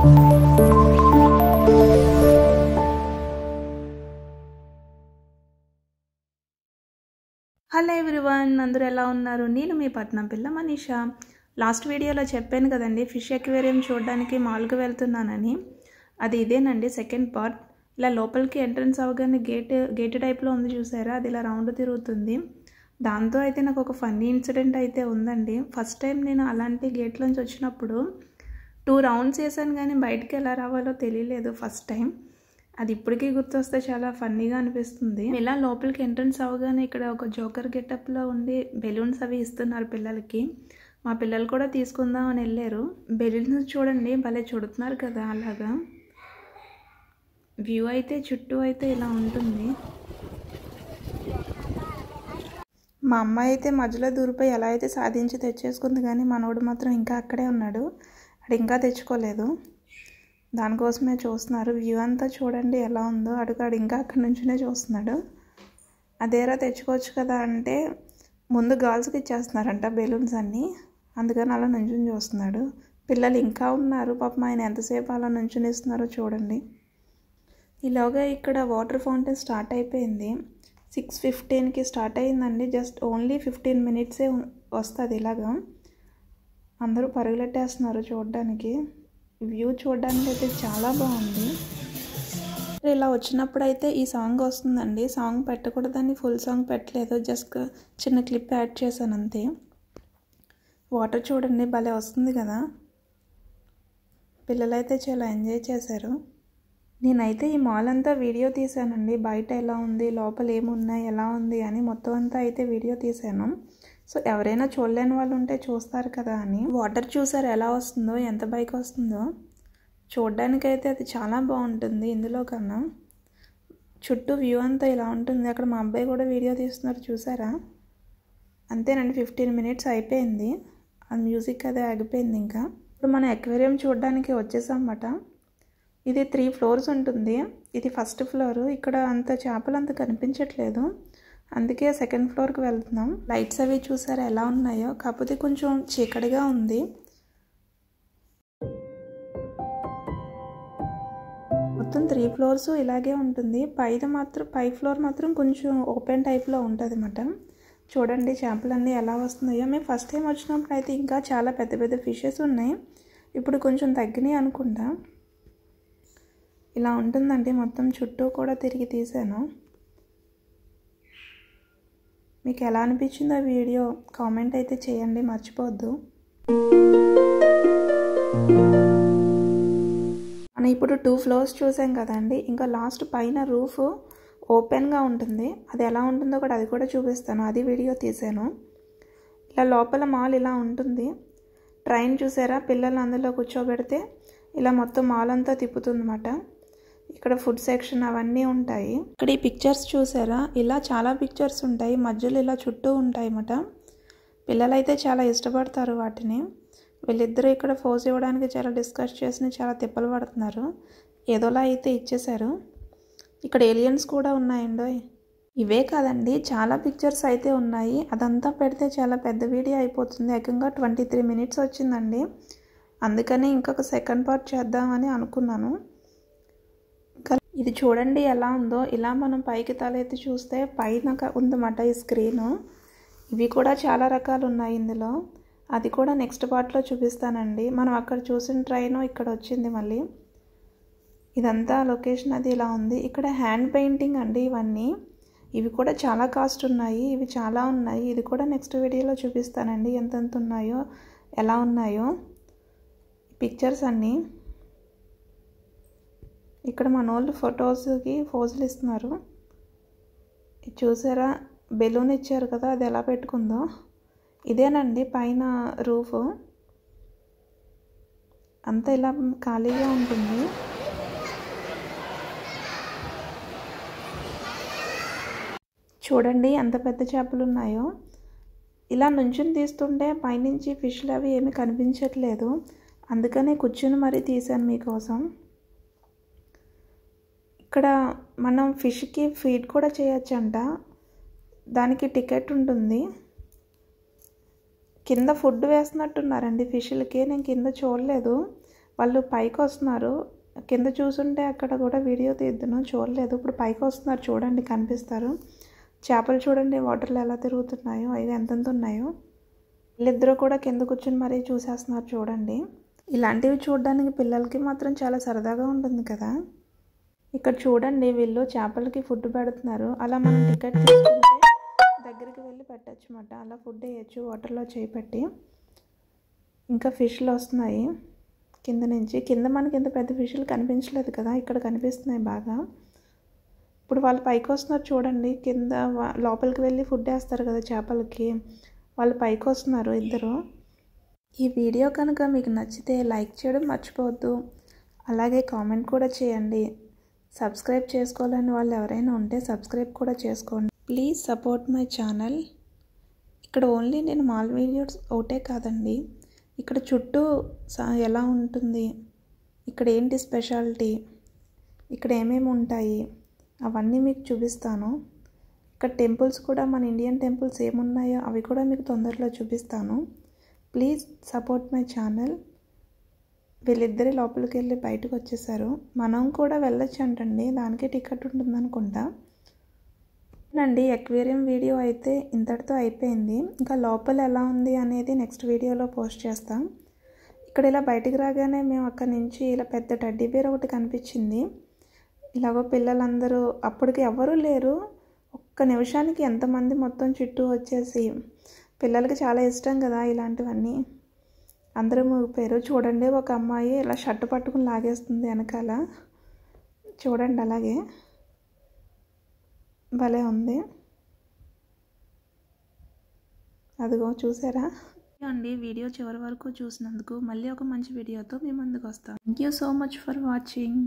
Hello everyone, అందరూ ఎలా ఉన్నారు? నేను మీ పట్నం పిల్ల మనీషా. లాస్ట్ వీడియోలో చెప్పాను కదండి ఫిష్ అక్వేరియం చూడడానికి మాల్కి వెళ్తున్నానని. అది ఇదేనండి సెకండ్ పార్ట్. ఇలా లోపలికి ఎంట్రన్స్ అవ్వగానే గేట్ టైప్లో ఉంది చూసారా, అది ఇలా రౌండ్ తిరుగుతుంది. దాంతో అయితే నాకు ఒక ఫన్నీ ఇన్సిడెంట్ అయితే ఉందండి. ఫస్ట్ టైం నేను అలాంటి గేట్లోంచి వచ్చినప్పుడు 2 రౌండ్స్ వేసాను, కానీ బయటికి ఎలా రావాలో తెలియలేదు ఫస్ట్ టైం. అది ఇప్పటికీ గుర్తొస్తే చాలా ఫన్నీగా అనిపిస్తుంది. ఇలా లోపలికి ఎంట్రన్స్ అవ్వగానే ఇక్కడ ఒక జోకర్ గెటప్లో ఉండి బెలూన్స్ అవి ఇస్తున్నారు పిల్లలకి. మా పిల్లలు కూడా తీసుకుందాం అని వెళ్ళారు. బెలూన్స్ చూడండి భలే చుడుతున్నారు కదా. అలాగా వ్యూ అయితే చుట్టూ అయితే ఇలా ఉంటుంది. మా అమ్మాయి అయితే మధ్యలో దూరిపోయి ఎలా అయితే సాధించి తెచ్చేసుకుంది, కానీ మనోడు మాత్రం ఇంకా అక్కడే ఉన్నాడు. అది ఇంకా తెచ్చుకోలేదు. దానికోసమే చూస్తున్నారు. వ్యూ అంతా చూడండి ఎలా ఉందో. అడుగాడు ఇంకా అక్కడి నుంచినే చూస్తున్నాడు. అదేరా తెచ్చుకోవచ్చు కదా అంటే ముందు గర్ల్స్కి ఇచ్చేస్తున్నారంట బెలూన్స్ అన్నీ, అందుకని అలా నుంచుని చూస్తున్నాడు. పిల్లలు ఇంకా ఉన్నారు పాపం, ఆయన ఎంతసేపు అలా నుంచుని ఇస్తున్నారో చూడండి. ఈలోగా ఇక్కడ వాటర్ ఫౌంటైన్ స్టార్ట్ అయిపోయింది. 6:15కి స్టార్ట్ అయిందండి. జస్ట్ ఓన్లీ 15 మినిట్సే వస్తుంది. ఇలాగా అందరూ పరుగులెట్టేస్తున్నారు చూడడానికి. వ్యూ చూడడానికి అయితే చాలా బాగుంది. ఇలా వచ్చినప్పుడు అయితే ఈ సాంగ్ వస్తుందండి. సాంగ్ పెట్టకూడదని ఫుల్ సాంగ్ పెట్టలేదు, జస్ట్ చిన్న క్లిప్ యాడ్ చేశాను అంతే. వాటర్ చూడండి భలే వస్తుంది కదా. పిల్లలైతే చాలా ఎంజాయ్ చేశారు. నేనైతే ఈ మాల్ అంతా వీడియో తీశానండి. బయట ఎలా ఉంది, లోపల ఏమున్నాయి, ఎలా ఉంది అని మొత్తం అంతా అయితే వీడియో తీశాను. సో ఎవరైనా చూడలేని వాళ్ళు ఉంటే చూస్తారు కదా అని. వాటర్ చూసారు ఎలా వస్తుందో, ఎంత బైక్ వస్తుందో. చూడ్డానికైతే అది చాలా బాగుంటుంది ఇందులో కన్నా. చుట్టూ వ్యూ అంతా ఇలా ఉంటుంది. అక్కడ మా అబ్బాయి కూడా వీడియో తీస్తున్నారు చూసారా. అంతేనండి, 15 మినిట్స్ అయిపోయింది. ఆ మ్యూజిక్ అదే ఆగిపోయింది. ఇంకా ఇప్పుడు మనం అక్వేరియం చూడడానికి వచ్చేసామన్నమాట. ఇది 3 ఫ్లోర్స్ ఉంటుంది. ఇది ఫస్ట్ ఫ్లోర్. ఇక్కడ అంత చేపలు అంత కనిపించట్లేదు, అందుకే సెకండ్ ఫ్లోర్కి వెళ్తున్నాం. లైట్స్ అవి చూసారా ఎలా ఉన్నాయో, కాకపోతే కొంచెం చీకటిగా ఉంది. మొత్తం 3 ఫ్లోర్స్ ఇలాగే ఉంటుంది. పై ఫ్లోర్ మాత్రం కొంచెం ఓపెన్ టైప్లో ఉంటుంది అన్నమాట. చూడండి చేపలన్నీ ఎలా వస్తున్నాయో. మేము ఫస్ట్ టైం వచ్చినప్పుడు అయితే ఇంకా చాలా పెద్ద పెద్ద ఫిషెస్ ఉన్నాయి. ఇప్పుడు కొంచెం తగ్గినాయి అనుకుంటా. ఇలా ఉంటుందండి. మొత్తం చుట్టూ కూడా తిరిగి తీసాను. మీకు ఎలా అనిపించిందో వీడియో కామెంట్ అయితే చేయండి, మర్చిపోవద్దు. మనం ఇప్పుడు 2 ఫ్లోర్స్ చూసాం కదండి. ఇంకా లాస్ట్ పైన రూఫ్ ఓపెన్గా ఉంటుంది. అది ఎలా ఉంటుందో కూడా అది కూడా చూపిస్తాను. అది వీడియో తీసాను. ఇలా లోపల మాల్ ఇలా ఉంటుంది. ట్రైన్ చూసారా, పిల్లలు అందులో కూర్చోబెడితే ఇలా మొత్తం మాల్ అంతా తిప్పుతుందన్నమాట. ఇక్కడ ఫుడ్ సెక్షన్ అవన్నీ ఉంటాయి. ఇక్కడ ఈ పిక్చర్స్ చూసారా, ఇలా చాలా పిక్చర్స్ ఉంటాయి. మధ్యలో ఇలా చుట్టూ ఉంటాయి అన్నమాట. పిల్లలైతే చాలా ఇష్టపడతారు వాటిని. వీళ్ళిద్దరూ ఇక్కడ ఫోజ్ ఇవ్వడానికి చాలా డిస్కస్ చేసి చాలా తిప్పలు పడుతున్నారు. ఏదోలా అయితే ఇచ్చేశారు. ఇక్కడ ఏలియన్స్ కూడా ఉన్నాయండి. ఇవే కాదండి, చాలా పిక్చర్స్ అయితే ఉన్నాయి. అదంతా పెడితే చాలా పెద్ద వీడియో అయిపోతుంది. ఏకంగా 23 మినిట్స్ వచ్చిందండి. అందుకని ఇంకొక సెకండ్ పార్ట్ చేద్దామని అనుకున్నాను. ఇది చూడండి ఎలా ఉందో. ఇలా మనం పైకి తలెత్తి చూస్తే పైన ఉందన్నమాట ఈ స్క్రీను. ఇవి కూడా చాలా రకాలు ఉన్నాయి ఇందులో. అది కూడా నెక్స్ట్ పార్ట్లో చూపిస్తానండి. మనం అక్కడ చూసిన ట్రైన్ ఇక్కడ వచ్చింది మళ్ళీ. ఇదంతా లొకేషన్ అది ఇలా ఉంది. ఇక్కడ హ్యాండ్ పెయింటింగ్ అండి ఇవన్నీ. ఇవి కూడా చాలా కాస్ట్ ఉన్నాయి. ఇవి చాలా ఉన్నాయి. ఇది కూడా నెక్స్ట్ వీడియోలో చూపిస్తానండి ఎంతెంత ఉన్నాయో, ఎలా ఉన్నాయో పిక్చర్స్ అన్నీ. ఇక్కడ మన వాళ్ళు ఫొటోస్కి పోజులు ఇస్తున్నారు. చూసారా బెలూన్ ఇచ్చారు కదా, అది ఎలా పెట్టుకుందో. ఇదేనండి పైన రూఫ్ అంతా ఇలా ఖాళీగా ఉంటుంది. చూడండి ఎంత పెద్ద చేపలు ఉన్నాయో. ఇలా నుంచుని తీస్తుంటే పైనుంచి ఫిష్లు అవి ఏమీ కనిపించట్లేదు, అందుకనే కూర్చుని మరీ తీసాను మీకోసం. ఇక్కడ మనం ఫిష్కి ఫీడ్ కూడా చేయొచ్చంట. దానికి టికెట్ ఉంటుంది. కింద ఫుడ్ వేస్తున్నట్టున్నారండి ఫిష్లకి. నేను కింద చూడలేదు. వాళ్ళు పైకి వస్తున్నారు. కింద చూసుంటే అక్కడ కూడా వీడియో తీద్దును, చూడలేదు. ఇప్పుడు పైకి వస్తున్నారు, చూడండి కనిపిస్తారు. చేపలు చూడండి వాటర్లో ఎలా తిరుగుతున్నాయో, అవి ఎంతెంత ఉన్నాయో. వీళ్ళిద్దరూ కూడా కింద కూర్చొని మరీ చూసేస్తున్నారు చూడండి. ఇలాంటివి చూడడానికి పిల్లలకి మాత్రం చాలా సరదాగా ఉంటుంది కదా. ఇక్కడ చూడండి వీళ్ళు చేపలకి ఫుడ్ పెడుతున్నారు. అలా మనం టికెట్ తీసుకుంటే దగ్గరికి వెళ్ళి పెట్టచ్చు అన్నమాట. అలా ఫుడ్ వేయచ్చు వాటర్లో చేయి పెట్టి. ఇంకా ఫిష్లు వస్తున్నాయి కింద నుంచి. కింద మనకి ఇంత పెద్ద ఫిష్లు కనిపించలేదు కదా, ఇక్కడ కనిపిస్తున్నాయి బాగా. ఇప్పుడు వాళ్ళు పైకి వస్తున్నారు చూడండి. కింద లోపలికి వెళ్ళి ఫుడ్ వేస్తారు కదా చేపలకి, వాళ్ళు పైకి వస్తున్నారు ఇద్దరు. ఈ వీడియో కనుక మీకు నచ్చితే లైక్ చేయడం మర్చిపోవద్దు. అలాగే కామెంట్ కూడా చేయండి. సబ్స్క్రైబ్ చేసుకోవాలని వాళ్ళు ఎవరైనా ఉంటే సబ్స్క్రైబ్ కూడా చేసుకోండి. Please support my channel. ఇక్కడ ఓన్లీ నేను మాల్ వీడియోస్ ఒకటే కాదండి, ఇక్కడ చుట్టూ ఎలా ఉంటుంది, ఇక్కడ ఏంటి స్పెషాలిటీ, ఇక్కడ ఏమేమి ఉంటాయి అవన్నీ మీకు చూపిస్తాను. ఇక్కడ టెంపుల్స్ కూడా మన ఇండియన్ టెంపుల్స్ ఏమున్నాయో అవి కూడా మీకు తొందరలో చూపిస్తాను. Please support my channel. వీళ్ళిద్దరి లోపలికి వెళ్ళి బయటకు వచ్చేసారు. మనం కూడా వెళ్ళొచ్చు అంటండి, దానికి టికెట్ ఉంటుంది అనుకుంటా అండి. ఎక్వేరియం వీడియో అయితే ఇంతటితో అయిపోయింది. ఇంకా లోపల ఎలా ఉంది అనేది నెక్స్ట్ వీడియోలో పోస్ట్ చేస్తాం. ఇక్కడ ఇలా బయటికి రాగానే మేము అక్కడి నుంచి ఇలా పెద్ద టెడ్డీ బేర్ ఒకటి కనిపించింది. ఇలాగో పిల్లలందరూ, అప్పటికి ఎవరూ లేరు, ఒక్క నిమిషానికి ఎంతమంది మొత్తం చుట్టూ వచ్చేసి, పిల్లలకి చాలా ఇష్టం కదా ఇలాంటివన్నీ, అందరూ మూగిపోయారు. చూడండి ఒక అమ్మాయి ఇలా షర్టు పట్టుకుని లాగేస్తుంది వెనకాల, చూడండి అలాగే భలే ఉంది. అదిగో చూసారా అండి. వీడియో చివరి వరకు చూసినందుకు మళ్ళీ ఒక మంచి వీడియోతో మీ ముందుకు వస్తాను. Thank you so much for watching.